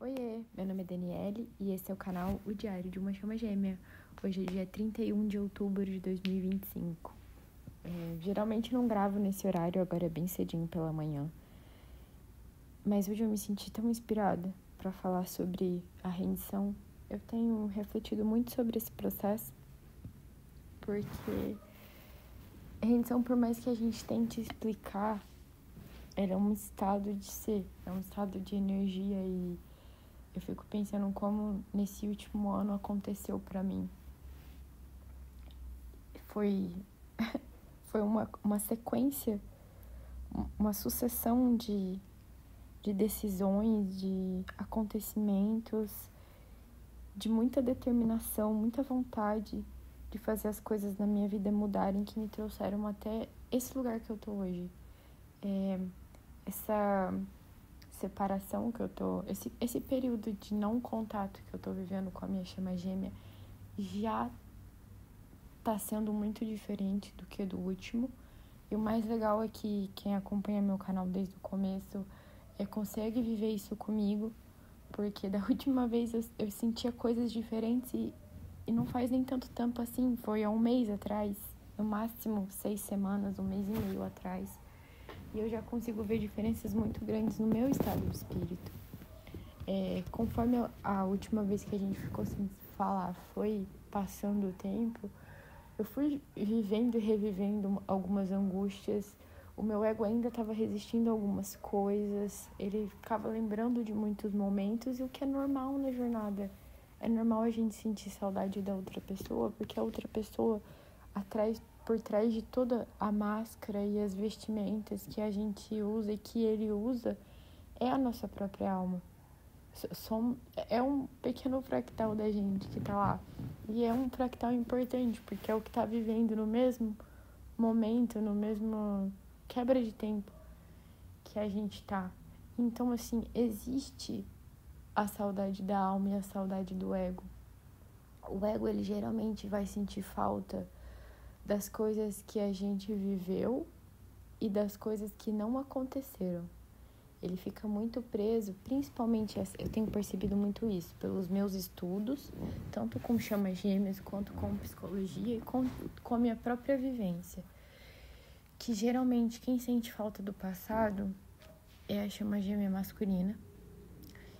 Oiê, meu nome é Daniele e esse é o canal O Diário de uma Chama Gêmea. Hoje é dia 31 de outubro de 2025. Geralmente não gravo nesse horário, agora é bem cedinho pela manhã. Mas hoje eu me senti tão inspirada para falar sobre a rendição. Eu tenho refletido muito sobre esse processo, porque a rendição, por mais que a gente tente explicar, ela é um estado de ser, é um estado de energia e eu fico pensando como nesse último ano aconteceu pra mim. Foi uma sequência, uma sucessão de decisões, de acontecimentos, de muita determinação, muita vontade de fazer as coisas na minha vida mudarem que me trouxeram até esse lugar que eu tô hoje. Essa separação que eu tô, esse período de não contato que eu tô vivendo com a minha chama gêmea já tá sendo muito diferente do que do último. E o mais legal é que quem acompanha meu canal desde o começo consegue viver isso comigo, porque da última vez eu sentia coisas diferentes e não faz nem tanto tempo assim, foi há um mês atrás, no máximo 6 semanas, 1 mês e meio atrás. E eu já consigo ver diferenças muito grandes no meu estado de espírito. Conforme a última vez que a gente ficou sem falar foi passando o tempo, eu fui vivendo e revivendo algumas angústias. O meu ego ainda estava resistindo a algumas coisas. Ele ficava lembrando de muitos momentos, e o que é normal na jornada. É normal a gente sentir saudade da outra pessoa, porque a outra pessoa, por trás de toda a máscara e as vestimentas que a gente usa e que ele usa, é a nossa própria alma. É um pequeno fractal da gente que tá lá. E é um fractal importante, porque é o que tá vivendo no mesmo momento, no mesmo quebra de tempo que a gente tá. Então, assim, existe a saudade da alma e a saudade do ego. O ego, ele geralmente vai sentir falta das coisas que a gente viveu e das coisas que não aconteceram. Ele fica muito preso, principalmente, eu tenho percebido muito isso, pelos meus estudos, tanto com chamas gêmeas, quanto com psicologia e com a minha própria vivência. Que geralmente quem sente falta do passado é a chama gêmea masculina,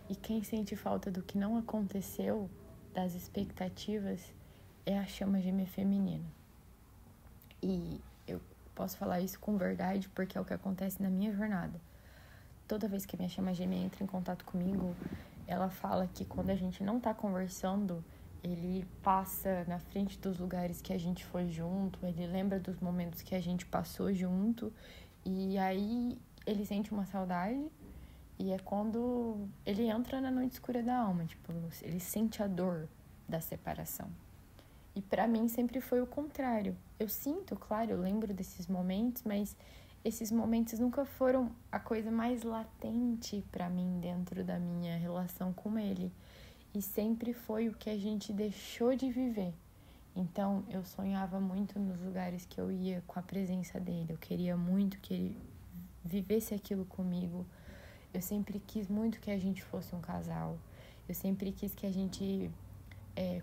e quem sente falta do que não aconteceu, das expectativas, é a chama gêmea feminina. E eu posso falar isso com verdade porque é o que acontece na minha jornada. Toda vez que a minha chama gêmea entra em contato comigo, ela fala que quando a gente não tá conversando, ele passa na frente dos lugares que a gente foi junto, ele lembra dos momentos que a gente passou junto, e aí ele sente uma saudade, e é quando ele entra na noite escura da alma, tipo, ele sente a dor da separação. E pra mim sempre foi o contrário. Eu sinto, claro, eu lembro desses momentos, mas esses momentos nunca foram a coisa mais latente pra mim dentro da minha relação com ele. E sempre foi o que a gente deixou de viver. Então, eu sonhava muito nos lugares que eu ia com a presença dele. Eu queria muito que ele vivesse aquilo comigo. Eu sempre quis muito que a gente fosse um casal. Eu sempre quis que a gente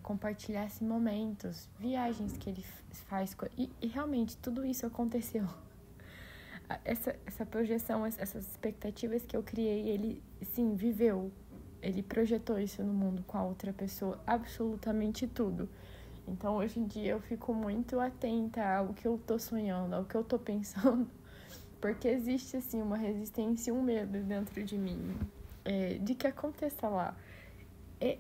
compartilhasse momentos, viagens que ele faz. E realmente, tudo isso aconteceu. Essa projeção, essas expectativas que eu criei, ele, sim, viveu. Ele projetou isso no mundo com a outra pessoa, absolutamente tudo. Então, hoje em dia, eu fico muito atenta ao que eu tô sonhando, ao que eu tô pensando, porque existe, assim, uma resistência e um medo dentro de mim, de que aconteça lá.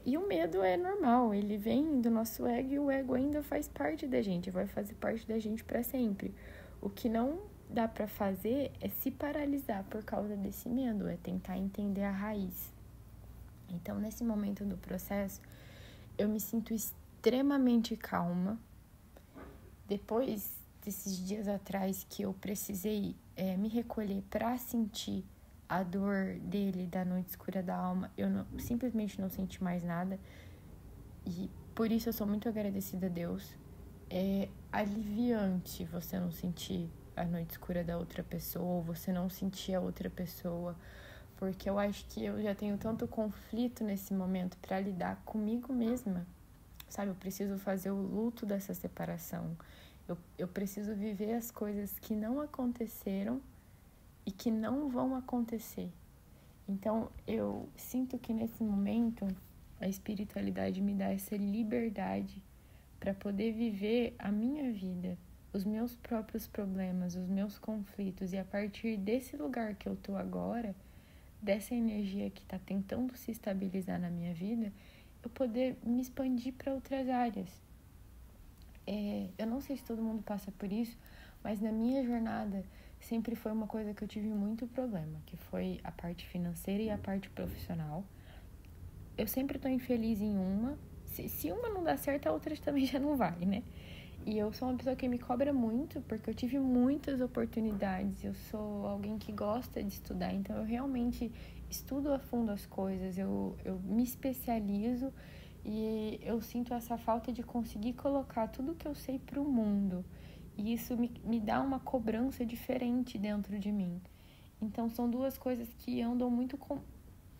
E o medo é normal, ele vem do nosso ego, e o ego ainda faz parte da gente, vai fazer parte da gente para sempre. O que não dá para fazer é se paralisar por causa desse medo, é tentar entender a raiz. Então, nesse momento do processo, eu me sinto extremamente calma. Depois desses dias atrás que eu precisei me recolher para sentir a dor dele da noite escura da alma, eu simplesmente não senti mais nada. E por isso eu sou muito agradecida a Deus. É aliviante você não sentir a noite escura da outra pessoa, você não sentir a outra pessoa, porque eu acho que eu já tenho tanto conflito nesse momento para lidar comigo mesma, sabe? Eu preciso fazer o luto dessa separação. Eu preciso viver as coisas que não aconteceram e que não vão acontecer. Então, eu sinto que nesse momento a espiritualidade me dá essa liberdade para poder viver a minha vida, os meus próprios problemas, os meus conflitos, e a partir desse lugar que eu tô agora, dessa energia que está tentando se estabilizar na minha vida, eu poder me expandir para outras áreas. Eu não sei se todo mundo passa por isso, mas na minha jornada sempre foi uma coisa que eu tive muito problema, que foi a parte financeira e a parte profissional. Eu sempre tô infeliz em uma. Se uma não dá certo, a outra também já não vai, né? E eu sou uma pessoa que me cobra muito, porque eu tive muitas oportunidades. Eu sou alguém que gosta de estudar, então eu realmente estudo a fundo as coisas, eu me especializo e eu sinto essa falta de conseguir colocar tudo que eu sei pro mundo. E isso me dá uma cobrança diferente dentro de mim. Então são duas coisas que andam muito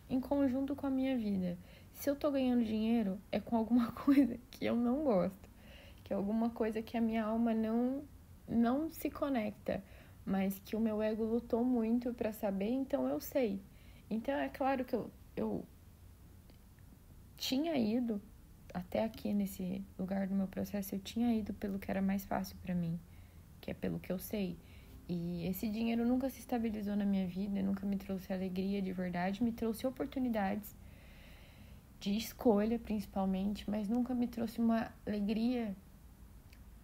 em conjunto com a minha vida. Se eu tô ganhando dinheiro, é com alguma coisa que eu não gosto, que é alguma coisa que a minha alma não se conecta, mas que o meu ego lutou muito para saber, então eu sei. Então é claro que eu tinha ido até aqui nesse lugar do meu processo, eu tinha ido pelo que era mais fácil para mim, que é pelo que eu sei. E esse dinheiro nunca se estabilizou na minha vida, nunca me trouxe alegria de verdade, me trouxe oportunidades de escolha, principalmente, mas nunca me trouxe uma alegria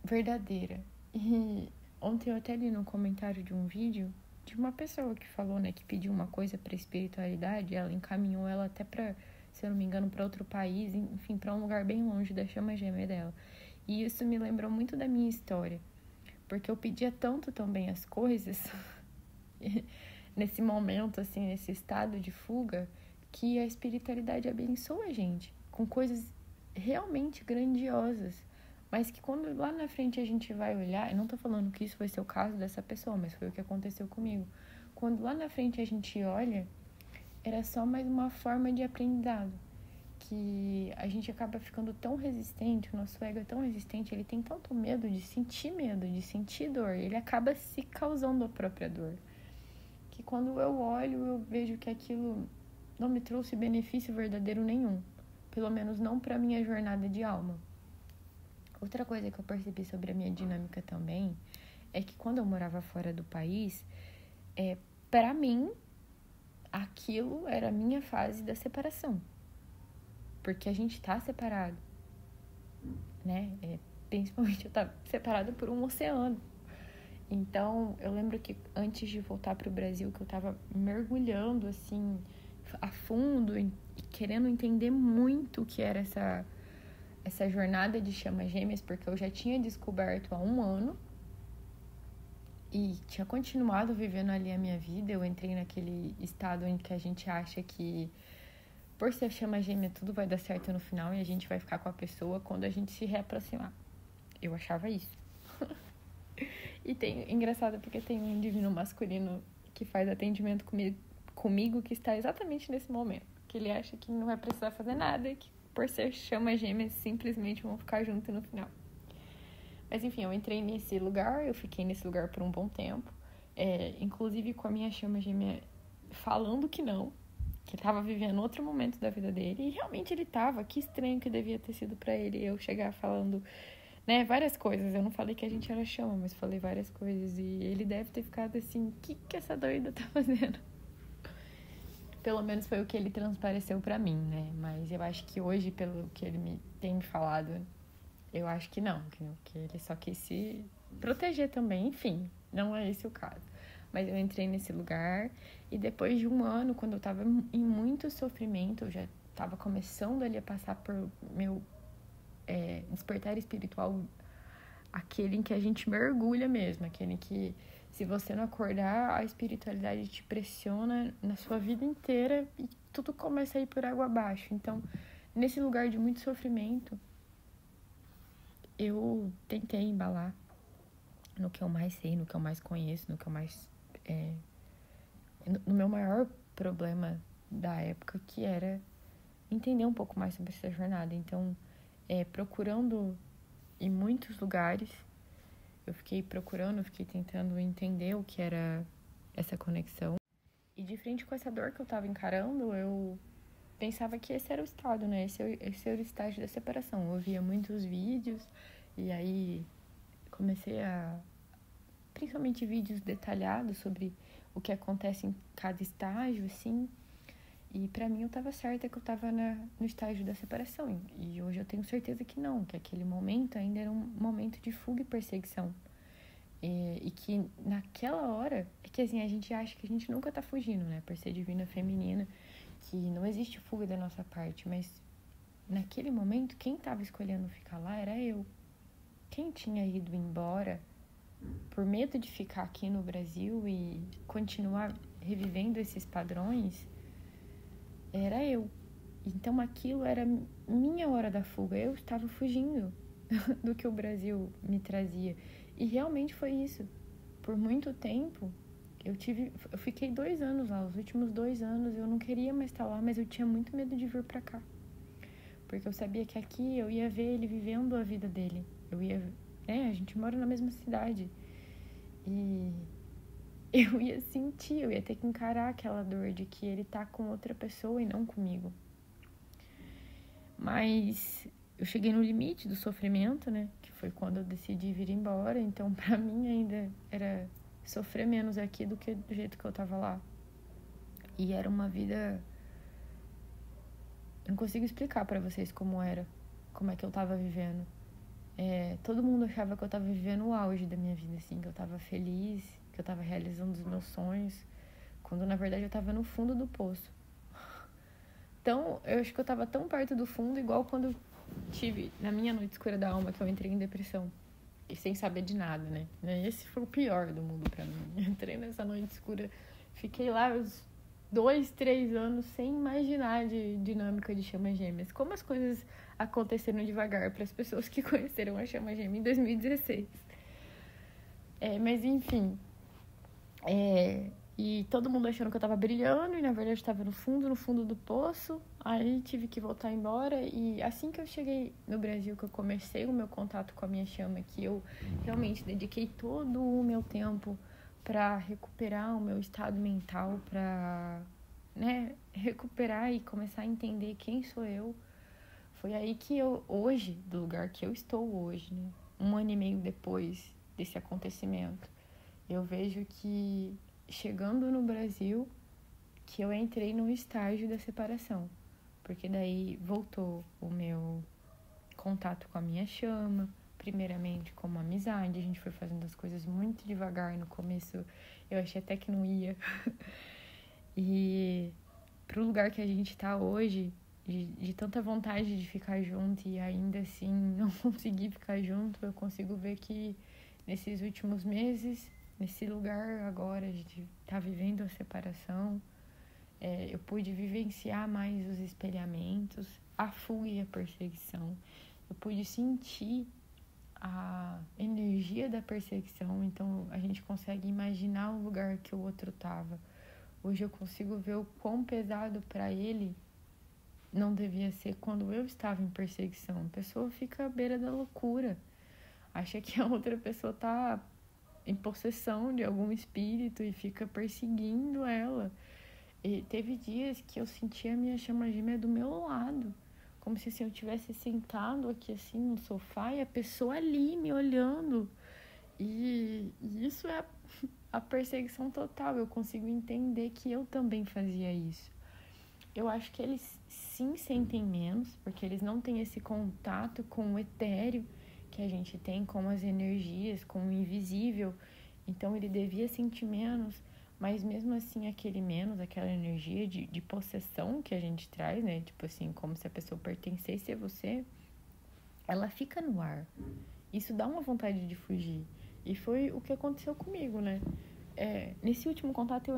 verdadeira. E ontem eu até li no comentário de um vídeo de uma pessoa que falou, né, que pediu uma coisa para espiritualidade, ela encaminhou ela até para, se eu não me engano, para outro país, enfim, para um lugar bem longe da chama gêmea dela. E isso me lembrou muito da minha história, porque eu pedia tanto também as coisas nesse momento, assim, nesse estado de fuga, que a espiritualidade abençoa a gente com coisas realmente grandiosas, mas que quando lá na frente a gente vai olhar, eu não tô falando que isso vai ser o caso dessa pessoa, mas foi o que aconteceu comigo. Quando lá na frente a gente olha, era só mais uma forma de aprendizado, que a gente acaba ficando tão resistente, o nosso ego é tão resistente, ele tem tanto medo, de sentir dor, ele acaba se causando a própria dor. Que quando eu olho, eu vejo que aquilo não me trouxe benefício verdadeiro nenhum, pelo menos não para minha jornada de alma. Outra coisa que eu percebi sobre a minha dinâmica também é que quando eu morava fora do país, para mim, aquilo era a minha fase da separação. Porque a gente tá separado, né? Principalmente eu tava separada por um oceano. Então, eu lembro que antes de voltar pro Brasil, que eu tava mergulhando, assim, a fundo e querendo entender muito o que era essa jornada de chamas gêmeas, porque eu já tinha descoberto há 1 ano e tinha continuado vivendo ali a minha vida. Eu entrei naquele estado em que a gente acha que por ser chama gêmea tudo vai dar certo no final e a gente vai ficar com a pessoa quando a gente se reaproximar. Eu achava isso. E engraçado porque tem um divino masculino que faz atendimento comigo que está exatamente nesse momento. Que ele acha que não vai precisar fazer nada e que por ser chama gêmeas simplesmente vão ficar juntos no final. Mas enfim, eu entrei nesse lugar, eu fiquei nesse lugar por um bom tempo. Inclusive com a minha chama gêmea falando que não, que estava vivendo outro momento da vida dele. E realmente ele estava, que estranho que devia ter sido para ele eu chegar falando, né, várias coisas. Eu não falei que a gente era chama, mas falei várias coisas. E ele deve ter ficado assim, o que essa doida tá fazendo? Pelo menos foi o que ele transpareceu pra mim, né? Mas eu acho que hoje, pelo que ele tem me falado, eu acho que não. Que ele só quis se proteger também. Enfim, não é esse o caso. Mas eu entrei nesse lugar e depois de 1 ano, quando eu tava em muito sofrimento, eu já tava começando ali a passar por meu despertar espiritual, aquele em que a gente mergulha mesmo, aquele que se você não acordar, a espiritualidade te pressiona na sua vida inteira e tudo começa a ir por água abaixo. Então, nesse lugar de muito sofrimento, eu tentei embalar no que eu mais sei, no que eu mais conheço, no que eu mais... no meu maior problema da época, que era entender um pouco mais sobre essa jornada. Então, procurando em muitos lugares, eu fiquei tentando entender o que era essa conexão. E de frente com essa dor que eu estava encarando, eu pensava que esse era o estado, né? Esse era o estágio da separação. Eu via muitos vídeos e aí comecei principalmente vídeos detalhados sobre o que acontece em cada estágio, assim. E pra mim eu tava certa que eu tava no estágio da separação. E hoje eu tenho certeza que não, que aquele momento ainda era um momento de fuga e perseguição. E que naquela hora, é que assim, a gente acha que a gente nunca tá fugindo, né? Por ser divina feminina, que não existe fuga da nossa parte. Mas naquele momento, quem tava escolhendo ficar lá era eu. Quem tinha ido embora por medo de ficar aqui no Brasil e continuar revivendo esses padrões, era eu. Então aquilo era minha hora da fuga. Eu estava fugindo do que o Brasil me trazia. E realmente foi isso. Por muito tempo, eu fiquei 2 anos lá. Os últimos 2 anos eu não queria mais estar lá, mas eu tinha muito medo de vir pra cá. Porque eu sabia que aqui eu ia ver ele vivendo a vida dele. A gente mora na mesma cidade. E eu ia ter que encarar aquela dor de que ele tá com outra pessoa e não comigo. Mas eu cheguei no limite do sofrimento, né? Que foi quando eu decidi vir embora. Então, pra mim, ainda era sofrer menos aqui do que do jeito que eu tava lá. E era uma vida... Eu não consigo explicar pra vocês como é que eu tava vivendo. Todo mundo achava que eu tava vivendo o auge da minha vida, assim, que eu tava feliz, que eu tava realizando os meus sonhos, quando na verdade eu tava no fundo do poço. Então, eu acho que eu tava tão perto do fundo, igual quando eu tive, na minha noite escura da alma, que eu entrei em depressão. E sem saber de nada, né? Esse foi o pior do mundo pra mim. Entrei nessa noite escura, fiquei lá uns 2, 3 anos sem imaginar de dinâmica de chamas gêmeas. Como as coisas aconteceram devagar para as pessoas que conheceram a chama gêmea em 2016. Mas enfim. E todo mundo achando que eu tava brilhando e na verdade eu tava no fundo do poço. Aí tive que voltar embora e assim que eu cheguei no Brasil, que eu comecei o meu contato com a minha chama, que eu realmente dediquei todo o meu tempo para recuperar o meu estado mental, para, né, recuperar e começar a entender quem sou eu. Foi aí que eu, hoje, do lugar que eu estou hoje, né, 1 ano e meio depois desse acontecimento, eu vejo que chegando no Brasil, que eu entrei no estágio da separação. Porque daí voltou o meu contato com a minha chama, primeiramente como amizade. A gente foi fazendo as coisas muito devagar. No começo eu achei até que não ia. E pro lugar que a gente tá hoje, de tanta vontade de ficar junto e ainda assim não conseguir ficar junto, eu consigo ver que nesses últimos meses, nesse lugar agora, a gente tá vivendo a separação. Eu pude vivenciar mais os espelhamentos, a fuga e a perseguição. Eu pude sentir a energia da perseguição, então a gente consegue imaginar o lugar que o outro estava. Hoje eu consigo ver o quão pesado para ele não devia ser quando eu estava em perseguição. A pessoa fica à beira da loucura, acha que a outra pessoa está em possessão de algum espírito e fica perseguindo ela. E teve dias que eu sentia a minha chama gêmea do meu lado, como se assim, eu tivesse sentado aqui assim no sofá e a pessoa ali me olhando. E isso é a perseguição total. Eu consigo entender que eu também fazia isso. Eu acho que eles sim sentem menos, porque eles não têm esse contato com o etéreo que a gente tem, com as energias, com o invisível. Então ele devia sentir menos. Mas mesmo assim, aquele menos, aquela energia de possessão que a gente traz, né? Tipo assim, como se a pessoa pertencesse a você, ela fica no ar. Isso dá uma vontade de fugir. E foi o que aconteceu comigo, né? Nesse último contato,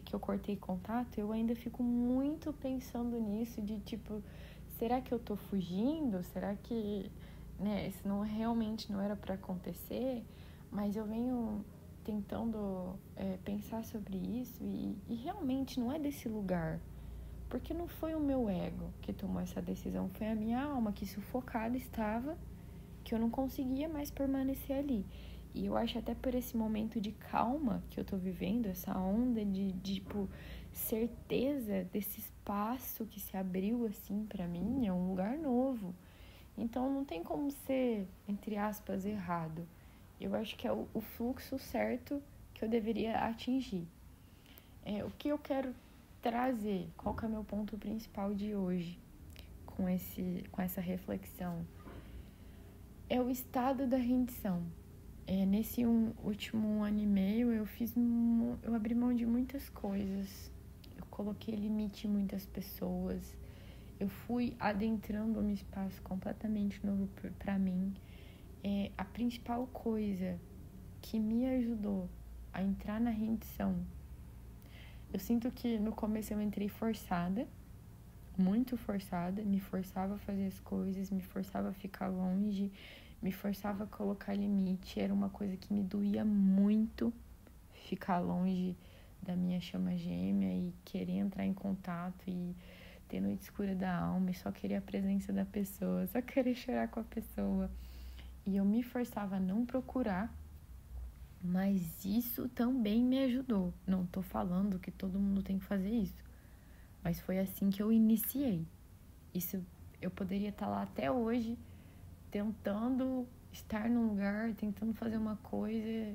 que eu cortei contato, eu ainda fico muito pensando nisso, de tipo, será que eu tô fugindo? Será que, né, isso realmente não era pra acontecer? Mas eu venho tentando pensar sobre isso e realmente não é desse lugar. Porque não foi o meu ego que tomou essa decisão, foi a minha alma que sufocada estava, que eu não conseguia mais permanecer ali. E eu acho até por esse momento de calma que eu tô vivendo, essa onda de tipo, certeza desse espaço que se abriu assim pra mim, é um lugar novo. Então não tem como ser, entre aspas, errado. Eu acho que é o fluxo certo que eu deveria atingir. O que eu quero trazer, qual que é o meu ponto principal de hoje com essa reflexão? É o estado da rendição. Nesse último ano e meio eu abri mão de muitas coisas, eu coloquei limite em muitas pessoas, eu fui adentrando um espaço completamente novo para mim. A principal coisa que me ajudou a entrar na rendição, eu sinto que no começo eu entrei forçada, muito forçada, me forçava a fazer as coisas, me forçava a ficar longe, me forçava a colocar limite. Era uma coisa que me doía muito ficar longe da minha chama gêmea e querer entrar em contato e ter noite escura da alma e só querer a presença da pessoa, só querer chorar com a pessoa. E eu me forçava a não procurar, mas isso também me ajudou. Não tô falando que todo mundo tem que fazer isso, mas foi assim que eu iniciei. Isso, eu poderia estar lá até hoje, tentando estar num lugar, tentando fazer uma coisa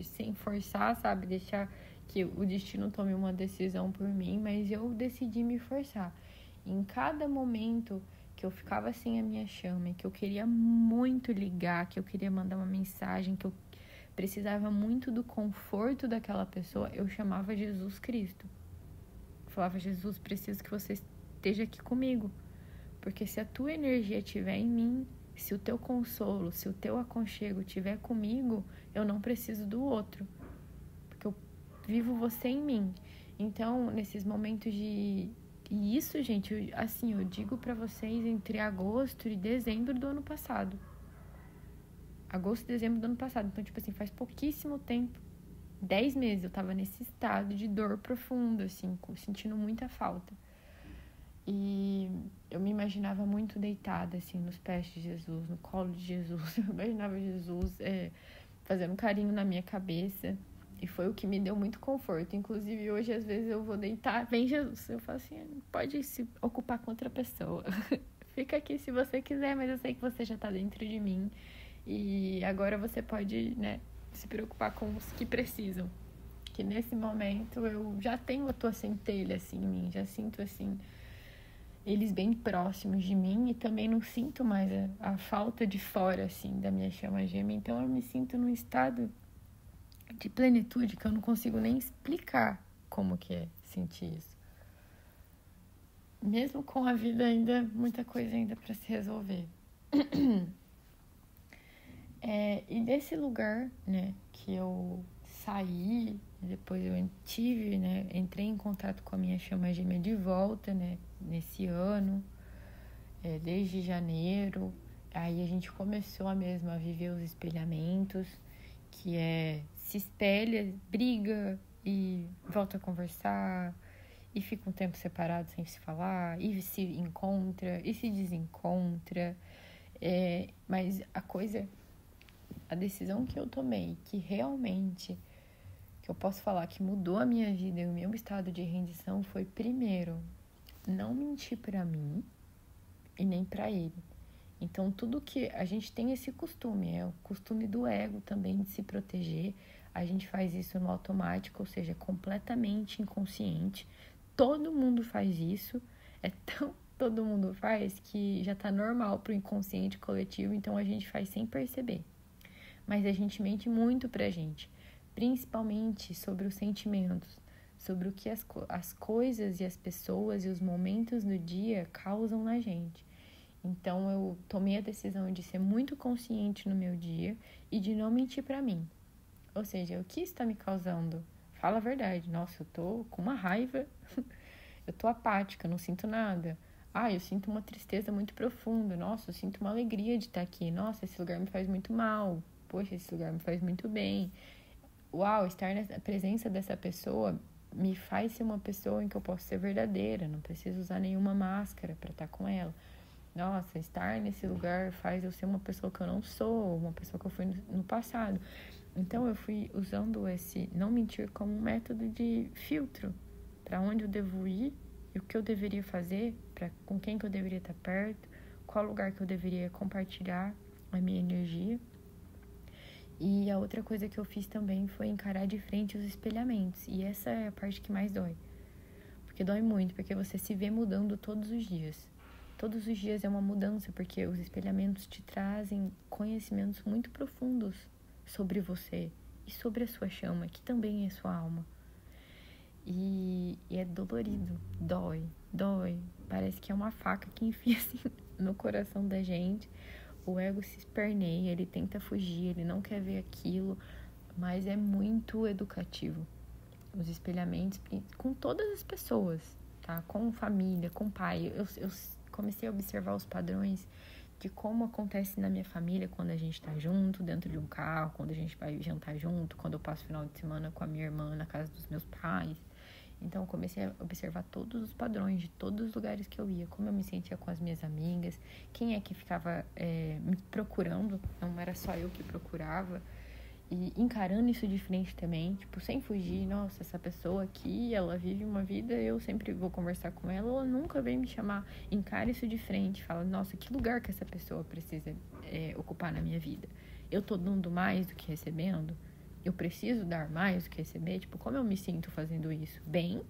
sem forçar, sabe? Deixar que o destino tome uma decisão por mim, mas eu decidi me forçar. Em cada momento que eu ficava sem a minha chama, que eu queria muito ligar, que eu queria mandar uma mensagem, que eu precisava muito do conforto daquela pessoa, eu chamava Jesus Cristo. Eu falava, Jesus, preciso que você esteja aqui comigo. Porque se a tua energia estiver em mim, se o teu consolo, se o teu aconchego estiver comigo, eu não preciso do outro. Porque eu vivo você em mim. Então, nesses momentos de... E isso, gente, eu digo pra vocês entre agosto e dezembro do ano passado. Agosto e dezembro do ano passado. Então, tipo assim, faz pouquíssimo tempo. 10 meses eu tava nesse estado de dor profunda, assim, sentindo muita falta. E eu me imaginava muito deitada, assim, nos pés de Jesus, no colo de Jesus. Eu imaginava Jesus fazendo um carinho na minha cabeça. E foi o que me deu muito conforto. Inclusive, hoje, às vezes, eu vou deitar, vem Jesus. Eu falo assim, pode se ocupar com outra pessoa. Fica aqui se você quiser, mas eu sei que você já tá dentro de mim. E agora você pode, né, se preocupar com os que precisam. Que nesse momento eu já tenho a tua centelha, assim, em mim. Já sinto, assim... eles bem próximos de mim e também não sinto mais a falta de fora, assim, da minha chama gêmea. Então eu me sinto num estado de plenitude que eu não consigo nem explicar como que é sentir isso. Mesmo com a vida ainda, muita coisa ainda para se resolver. E desse lugar, né, que eu saí, depois eu tive, né, entrei em contato com a minha chama gêmea de volta, né, nesse ano, desde janeiro. Aí a gente começou mesmo a viver os espelhamentos, que se espelha, briga e volta a conversar, e fica um tempo separado sem se falar, e se encontra, e se desencontra. Mas a decisão que eu tomei, que realmente, que eu posso falar que mudou a minha vida e o meu estado de rendição, foi primeiro, não mentir pra mim e nem pra ele. Então, tudo que a gente tem esse costume, é o costume do ego também de se proteger. A gente faz isso no automático, ou seja, completamente inconsciente. Todo mundo faz isso, todo mundo faz que já tá normal pro inconsciente coletivo, então a gente faz sem perceber. Mas a gente mente muito pra gente, principalmente sobre os sentimentos, sobre o que as coisas e as pessoas e os momentos do dia causam na gente. Então eu tomei a decisão de ser muito consciente no meu dia e de não mentir pra mim. Ou seja, o que está me causando? Fala a verdade. Nossa, eu tô com uma raiva, eu tô apática, não sinto nada. Eu sinto uma tristeza muito profunda. Nossa, eu sinto uma alegria de estar aqui. Nossa, esse lugar me faz muito mal. poxa, esse lugar me faz muito bem. Uau, estar na presença dessa pessoa me faz ser uma pessoa em que eu posso ser verdadeira, não preciso usar nenhuma máscara para estar com ela. Nossa, estar nesse lugar faz eu ser uma pessoa que eu não sou, uma pessoa que eu fui no passado. Então eu fui usando esse não mentir como um método de filtro para onde eu devo ir e o que eu deveria fazer, com quem que eu deveria estar perto, qual lugar que eu deveria compartilhar a minha energia. E a outra coisa que eu fiz também foi encarar de frente os espelhamentos. E essa é a parte que mais dói. Porque dói muito, porque você se vê mudando todos os dias. Todos os dias é uma mudança, porque os espelhamentos te trazem conhecimentos muito profundos sobre você e sobre a sua chama, que também é sua alma. E é dolorido, dói. Parece que é uma faca que enfia assim no coração da gente. O ego se esperneia, ele tenta fugir, ele não quer ver aquilo, mas é muito educativo. Os espelhamentos com todas as pessoas, tá? Com família, com pai. Eu comecei a observar os padrões de como acontece na minha família quando a gente tá junto, dentro de um carro, quando a gente vai jantar junto, quando eu passo o final de semana com a minha irmã na casa dos meus pais. Então, eu comecei a observar todos os padrões de todos os lugares que eu ia, como eu me sentia com as minhas amigas, quem é que ficava me procurando, não era só eu que procurava, e encarando isso de frente também, tipo, sem fugir. Nossa, essa pessoa aqui, ela vive uma vida, eu sempre vou conversar com ela, ela nunca vem me chamar. Encara isso de frente, fala, nossa, que lugar que essa pessoa precisa ocupar na minha vida? Eu tô dando mais do que recebendo? Eu preciso dar mais do que receber? Tipo, como eu me sinto fazendo isso? Bem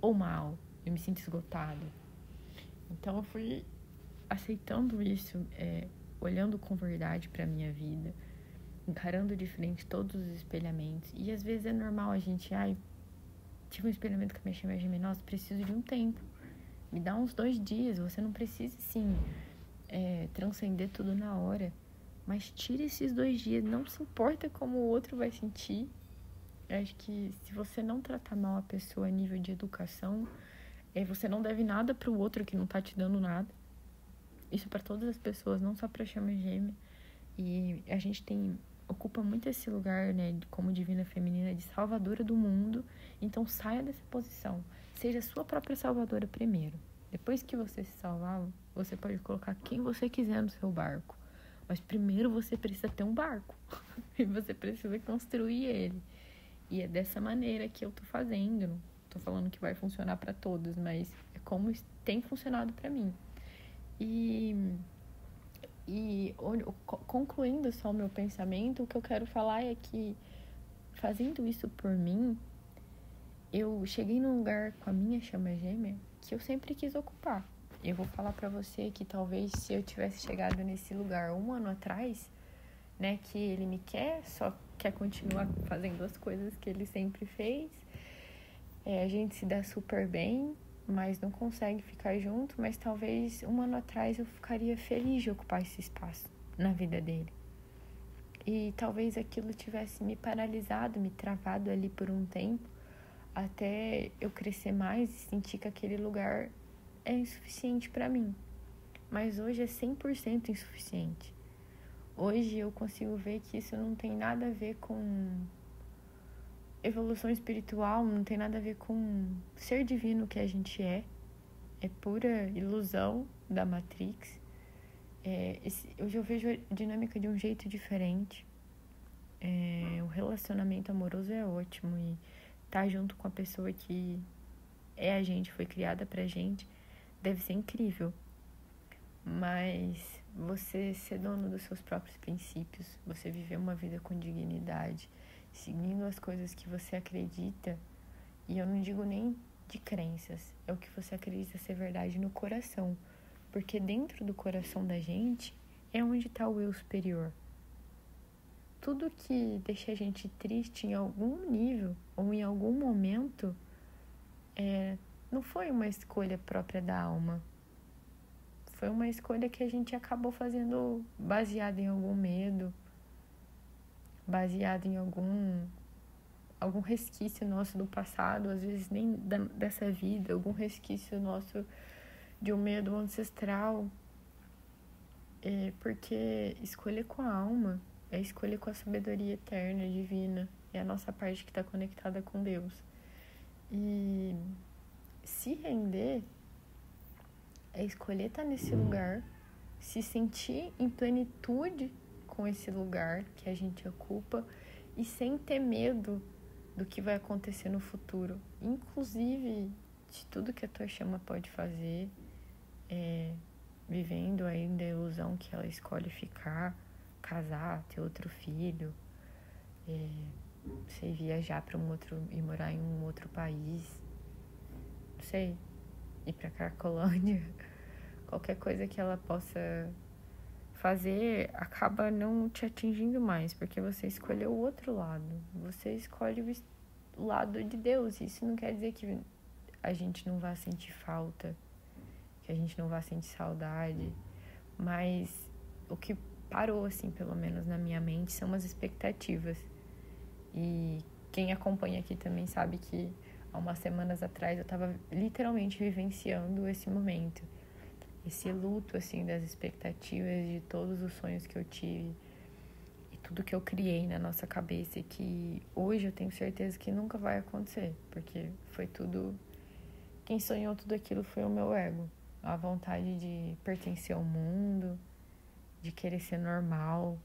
ou mal? Eu me sinto esgotada. Então, eu fui aceitando isso, olhando com verdade pra minha vida, encarando de frente todos os espelhamentos. E às vezes é normal a gente, tive um espelhamento que me chama de nossa, preciso de um tempo. Me dá uns 2 dias, você não precisa, sim, transcender tudo na hora. Mas tire esses 2 dias, não se importa como o outro vai sentir. Eu acho que se você não tratar mal a pessoa a nível de educação, você não deve nada pro outro que não tá te dando nada. Isso para todas as pessoas, não só pra chama gêmea. E a gente ocupa muito esse lugar, né, como divina feminina, de salvadora do mundo. Então saia dessa posição. Seja a sua própria salvadora primeiro. Depois que você se salvar, você pode colocar quem você quiser no seu barco. Mas primeiro você precisa ter um barco. E você precisa construir ele. E é dessa maneira que eu tô fazendo. Não tô falando que vai funcionar para todos, mas é como tem funcionado para mim. E concluindo só o meu pensamento, o que eu quero falar é que, fazendo isso por mim, eu cheguei num lugar com a minha chama gêmea que eu sempre quis ocupar. Eu vou falar pra você que talvez se eu tivesse chegado nesse lugar 1 ano atrás, né, que ele me quer, só quer continuar fazendo as coisas que ele sempre fez, a gente se dá super bem, mas não consegue ficar junto, mas talvez 1 ano atrás eu ficaria feliz de ocupar esse espaço na vida dele. E talvez aquilo tivesse me paralisado, me travado ali por um tempo, até eu crescer mais e sentir que aquele lugar é insuficiente para mim. Mas hoje é 100% insuficiente. Hoje eu consigo ver que isso não tem nada a ver com evolução espiritual, não tem nada a ver com ser divino que a gente é pura ilusão da Matrix. Hoje eu vejo a dinâmica de um jeito diferente. O relacionamento amoroso é ótimo e estar junto com a pessoa que é a gente, foi criada pra gente, deve ser incrível. Mas você ser dono dos seus próprios princípios, você viver uma vida com dignidade, seguindo as coisas que você acredita, e eu não digo nem de crenças, é o que você acredita ser verdade no coração, porque dentro do coração da gente é onde está o eu superior. Tudo que deixa a gente triste em algum nível ou em algum momento não foi uma escolha própria da alma. Foi uma escolha que a gente acabou fazendo baseada em algum medo, baseada em algum resquício nosso do passado, às vezes nem dessa vida, algum resquício nosso de um medo ancestral. Porque escolher com a alma é escolher com a sabedoria eterna, divina. É a nossa parte que está conectada com Deus. E se render é escolher estar nesse lugar, se sentir em plenitude com esse lugar que a gente ocupa e sem ter medo do que vai acontecer no futuro. Inclusive de tudo que a tua chama pode fazer, vivendo ainda a ilusão que ela escolhe ficar, casar, ter outro filho, sei, viajar para e morar em um outro país, não sei, ir para Cracolândia, qualquer coisa que ela possa fazer acaba não te atingindo mais, porque você escolheu o outro lado, você escolhe o lado de Deus. Isso não quer dizer que a gente não vá sentir falta, que a gente não vá sentir saudade, mas o que parou, assim, pelo menos na minha mente, são as expectativas. E quem acompanha aqui também sabe que há umas semanas atrás eu estava literalmente vivenciando esse momento, esse luto, assim, das expectativas, de todos os sonhos que eu tive e tudo que eu criei na nossa cabeça e que hoje eu tenho certeza que nunca vai acontecer, porque foi tudo... Quem sonhou tudo aquilo foi o meu ego, a vontade de pertencer ao mundo, de querer ser normal,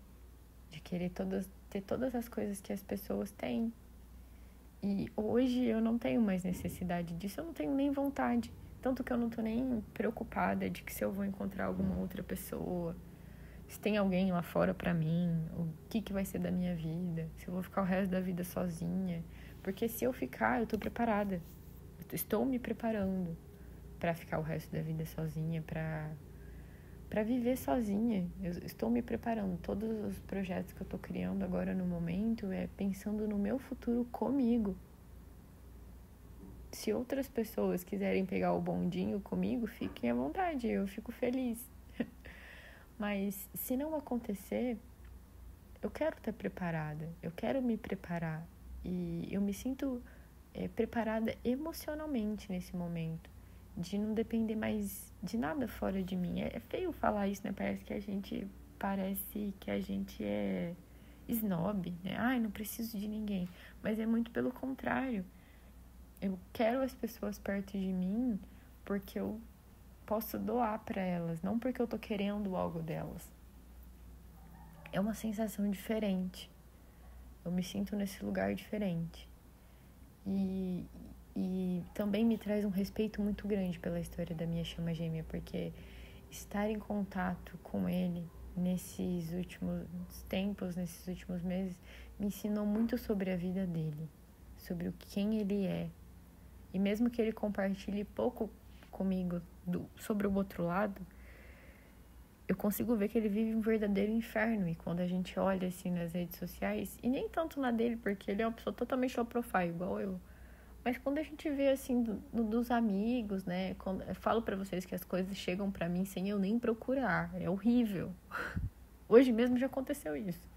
de querer ter todas as coisas que as pessoas têm. E hoje eu não tenho mais necessidade disso, eu não tenho nem vontade. Tanto que eu não tô nem preocupada de que se eu vou encontrar alguma outra pessoa, se tem alguém lá fora pra mim, o que vai ser da minha vida, se eu vou ficar o resto da vida sozinha. Porque se eu ficar, eu tô preparada. Eu estou me preparando pra ficar o resto da vida sozinha, pra viver sozinha. Eu estou me preparando. Todos os projetos que eu tô criando agora no momento é pensando no meu futuro comigo. Se outras pessoas quiserem pegar o bondinho comigo, fiquem à vontade, eu fico feliz. Mas se não acontecer, eu quero estar preparada, eu quero me preparar. E eu me sinto preparada emocionalmente nesse momento, de não depender mais de nada fora de mim. É feio falar isso, né? Parece que a gente é snob, né? Ai, não preciso de ninguém. Mas é muito pelo contrário. Eu quero as pessoas perto de mim porque eu posso doar para elas, não porque eu tô querendo algo delas. É uma sensação diferente. Eu me sinto nesse lugar diferente. E também me traz um respeito muito grande pela história da minha chama gêmea, porque estar em contato com ele nesses últimos tempos, nesses últimos meses, me ensinou muito sobre a vida dele, sobre quem ele é. E mesmo que ele compartilhe pouco comigo sobre o outro lado, eu consigo ver que ele vive um verdadeiro inferno. E quando a gente olha assim nas redes sociais, e nem tanto na dele, porque ele é uma pessoa totalmente low profile, igual eu. Mas quando a gente vê assim dos amigos, né? Quando eu falo pra vocês que as coisas chegam pra mim sem eu nem procurar. É horrível. Hoje mesmo já aconteceu isso.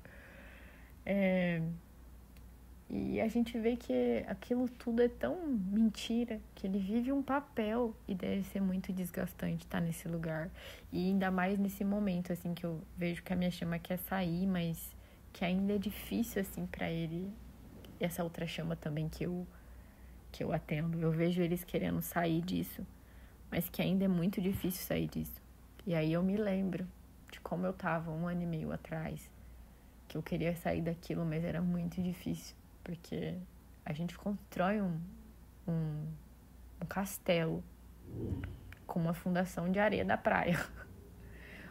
E a gente vê que aquilo tudo é tão mentira, que ele vive um papel e deve ser muito desgastante estar nesse lugar. E ainda mais nesse momento, assim, que eu vejo que a minha chama quer sair, mas que ainda é difícil, assim, pra ele. E essa outra chama também que eu atendo. Eu vejo eles querendo sair disso, mas que ainda é muito difícil sair disso. E aí eu me lembro de como eu tava 1 ano e meio atrás, que eu queria sair daquilo, mas era muito difícil. Porque a gente constrói um castelo com uma fundação de areia da praia.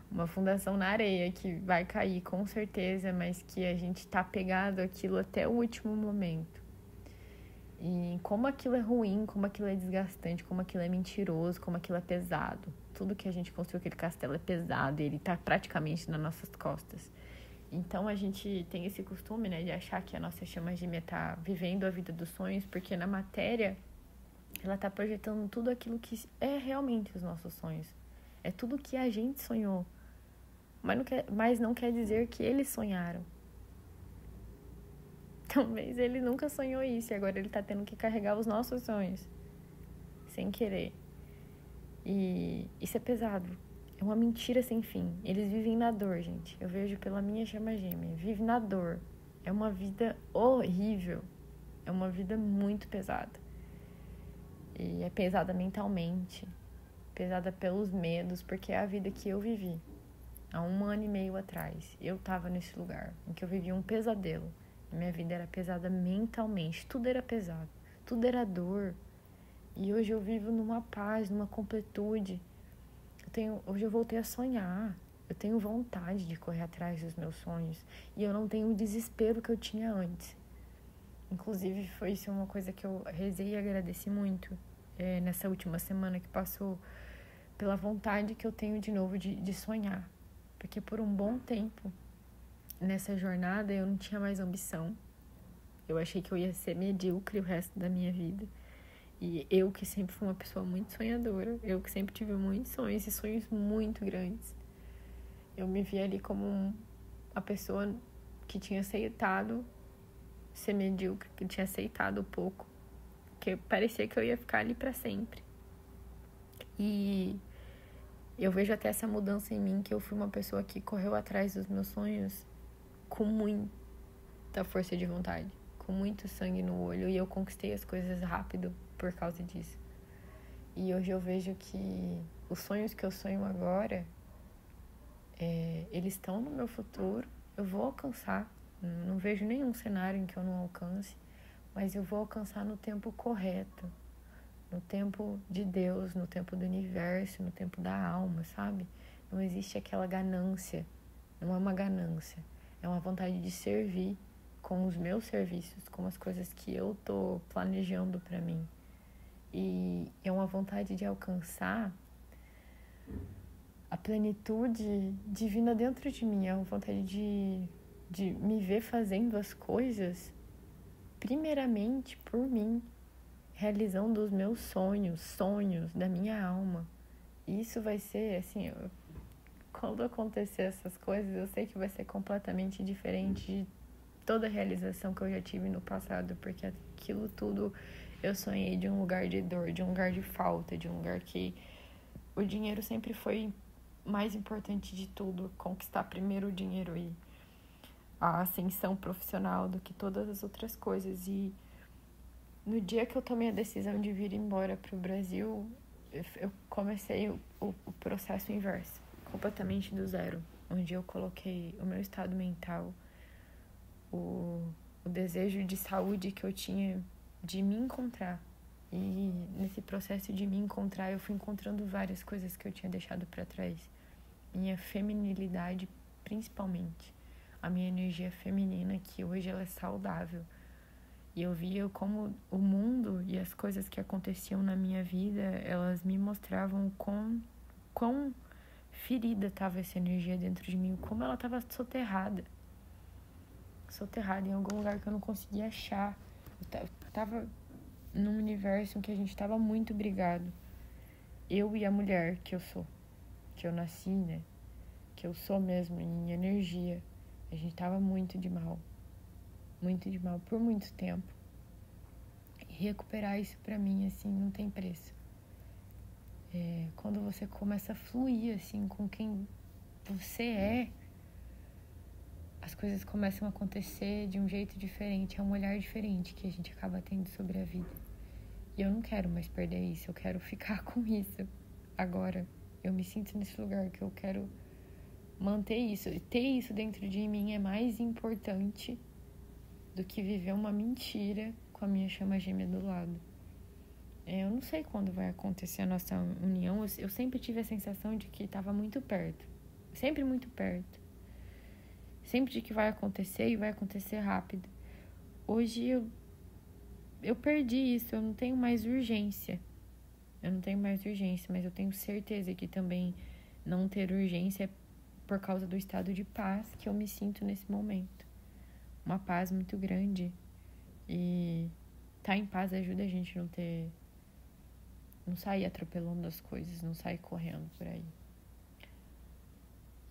Uma fundação na areia que vai cair com certeza, mas que a gente tá pegado àquilo até o último momento. E como aquilo é ruim, como aquilo é desgastante, como aquilo é mentiroso, como aquilo é pesado. Tudo que a gente construiu aquele castelo é pesado e ele tá praticamente nas nossas costas. Então a gente tem esse costume, né, de achar que a nossa chama gêmea tá vivendo a vida dos sonhos, porque na matéria ela tá projetando tudo aquilo que é realmente os nossos sonhos. É tudo que a gente sonhou. Mas não quer dizer que eles sonharam. Talvez ele nunca sonhou isso e agora ele tá tendo que carregar os nossos sonhos sem querer. E isso é pesado. É uma mentira sem fim. Eles vivem na dor, gente. Eu vejo pela minha chama gêmea. Vive na dor. É uma vida horrível. É uma vida muito pesada. E é pesada mentalmente. Pesada pelos medos, porque é a vida que eu vivi. Há 1 ano e meio atrás, eu tava nesse lugar em que eu vivia um pesadelo. Minha vida era pesada mentalmente. Tudo era pesado. Tudo era dor. E hoje eu vivo numa paz, numa completude. Hoje eu voltei a sonhar. Eu tenho vontade de correr atrás dos meus sonhos. E eu não tenho o desespero que eu tinha antes. Inclusive, foi isso uma coisa que eu rezei e agradeci muito nessa última semana que passou, pela vontade que eu tenho de novo de sonhar. Porque por um bom tempo, nessa jornada, eu não tinha mais ambição. Eu achei que eu ia ser medíocre o resto da minha vida. E eu que sempre fui uma pessoa muito sonhadora, eu que sempre tive muitos sonhos e sonhos muito grandes. Eu me via ali como a pessoa que tinha aceitado ser medíocre, que tinha aceitado pouco, que parecia que eu ia ficar ali pra sempre. E eu vejo até essa mudança em mim, que eu fui uma pessoa que correu atrás dos meus sonhos com muita força de vontade, com muito sangue no olho, e eu conquistei as coisas rápido por causa disso. E hoje eu vejo que os sonhos que eu sonho agora, eles estão no meu futuro, eu vou alcançar. Não vejo nenhum cenário em que eu não alcance, mas eu vou alcançar no tempo correto, no tempo de Deus, no tempo do universo, no tempo da alma, sabe? Não existe aquela ganância, não é uma ganância, é uma vontade de servir com os meus serviços, com as coisas que eu tô planejando pra mim. E é uma vontade de alcançar a plenitude divina dentro de mim. É uma vontade de me ver fazendo as coisas primeiramente por mim, realizando os meus sonhos da minha alma. E isso vai ser, assim, quando acontecer essas coisas, eu sei que vai ser completamente diferente de toda a realização que eu já tive no passado, porque aquilo tudo eu sonhei de um lugar de dor, de um lugar de falta, de um lugar que o dinheiro sempre foi mais importante de tudo, conquistar primeiro o dinheiro e a ascensão profissional do que todas as outras coisas. E no dia que eu tomei a decisão de vir embora para o Brasil, eu comecei o processo inverso, completamente do zero, onde eu coloquei o meu estado mental, o desejo de saúde que eu tinha de me encontrar. E nesse processo de me encontrar, eu fui encontrando várias coisas que eu tinha deixado para trás. Minha feminilidade, principalmente. A minha energia feminina, que hoje ela é saudável. E eu via como o mundo e as coisas que aconteciam na minha vida, elas me mostravam quão ferida estava essa energia dentro de mim, como ela estava soterrada em algum lugar que eu não conseguia achar. Eu tava num universo em que a gente tava muito brigado. Eu e a mulher que eu sou, que eu nasci, né? Que eu sou mesmo em energia. A gente tava muito de mal por muito tempo. E recuperar isso pra mim, assim, não tem preço. Quando você começa a fluir, assim, com quem você as coisas começam a acontecer de um jeito diferente, é um olhar diferente que a gente acaba tendo sobre a vida. E eu não quero mais perder isso, eu quero ficar com isso. Agora, eu me sinto nesse lugar que eu quero manter isso. E ter isso dentro de mim é mais importante do que viver uma mentira com a minha chama gêmea do lado. Eu não sei quando vai acontecer a nossa união. Eu sempre tive a sensação de que estava muito perto. Sempre muito perto. Sempre de que vai acontecer e vai acontecer rápido. Hoje eu perdi isso, eu não tenho mais urgência. Mas eu tenho certeza que também não ter urgência é por causa do estado de paz que eu me sinto nesse momento. Uma paz muito grande. E estar em paz ajuda a gente não sair atropelando as coisas, não sair correndo por aí.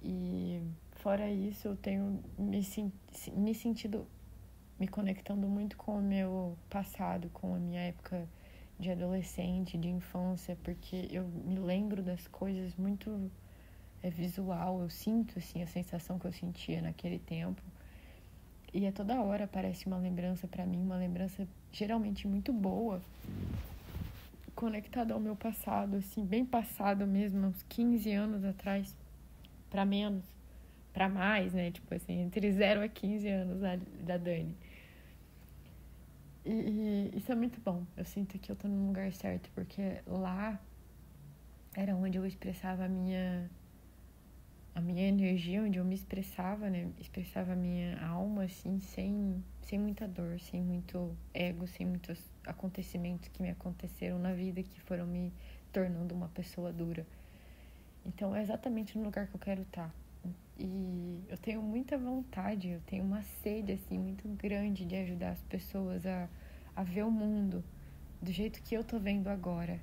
E fora isso, eu tenho me sentido, me conectando muito com o meu passado, com a minha época de adolescente, de infância, porque eu me lembro das coisas muito é visual, eu sinto, assim, a sensação que eu sentia naquele tempo. E a toda hora aparece uma lembrança pra mim, uma lembrança geralmente muito boa, conectada ao meu passado, assim, bem passado mesmo, uns 15 anos atrás, pra menos, pra mais, né? Tipo assim, entre 0 a 15 anos da Dani. E isso é muito bom. Eu sinto que eu tô no lugar certo, porque lá era onde eu expressava a minha energia, onde eu me expressava, né? Expressava a minha alma, assim, sem muita dor, sem muito ego, sem muitos acontecimentos que me aconteceram na vida que foram me tornando uma pessoa dura. Então é exatamente no lugar que eu quero estar. E eu tenho muita vontade, eu tenho uma sede, assim, muito grande de ajudar as pessoas a ver o mundo do jeito que eu tô vendo agora.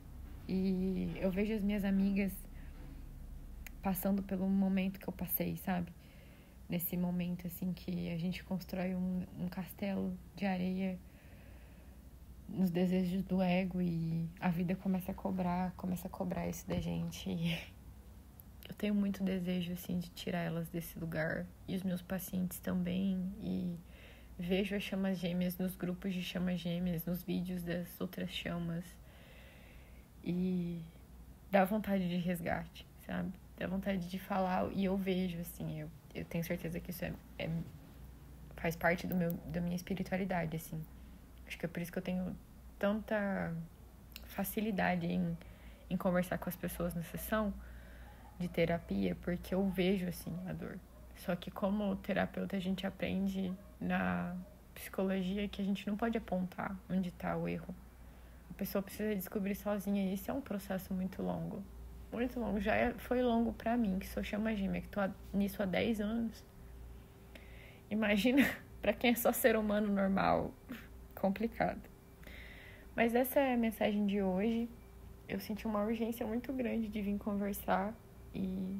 E eu vejo as minhas amigas passando pelo momento que eu passei, sabe? Nesse momento, assim, que a gente constrói um castelo de areia nos desejos do ego e a vida começa a cobrar isso da gente. E eu tenho muito desejo, assim, de tirar elas desse lugar. E os meus pacientes também. E vejo as chamas gêmeas nos grupos de chamas gêmeas, nos vídeos das outras chamas. E dá vontade de resgate, sabe? Dá vontade de falar, e eu vejo, assim, eu tenho certeza que isso faz parte da minha espiritualidade, assim. Acho que é por isso que eu tenho tanta facilidade em conversar com as pessoas na sessão de terapia, porque eu vejo, assim, a dor. Só que como terapeuta a gente aprende na psicologia que a gente não pode apontar onde está o erro. A pessoa precisa descobrir sozinha, e isso é um processo muito longo. Muito longo, foi longo pra mim, que sou chama gêmea, que tô nisso há 10 anos. Imagina pra quem é só ser humano normal, complicado. Mas essa é a mensagem de hoje. Eu senti uma urgência muito grande de vir conversar e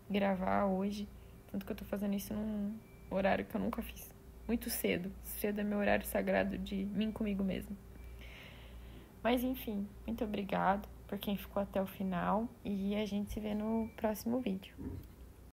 gravar hoje. Tanto que eu tô fazendo isso num horário que eu nunca fiz. Muito cedo. Cedo é meu horário sagrado de mim comigo mesmo. Mas enfim, muito obrigado por quem ficou até o final e a gente se vê no próximo vídeo.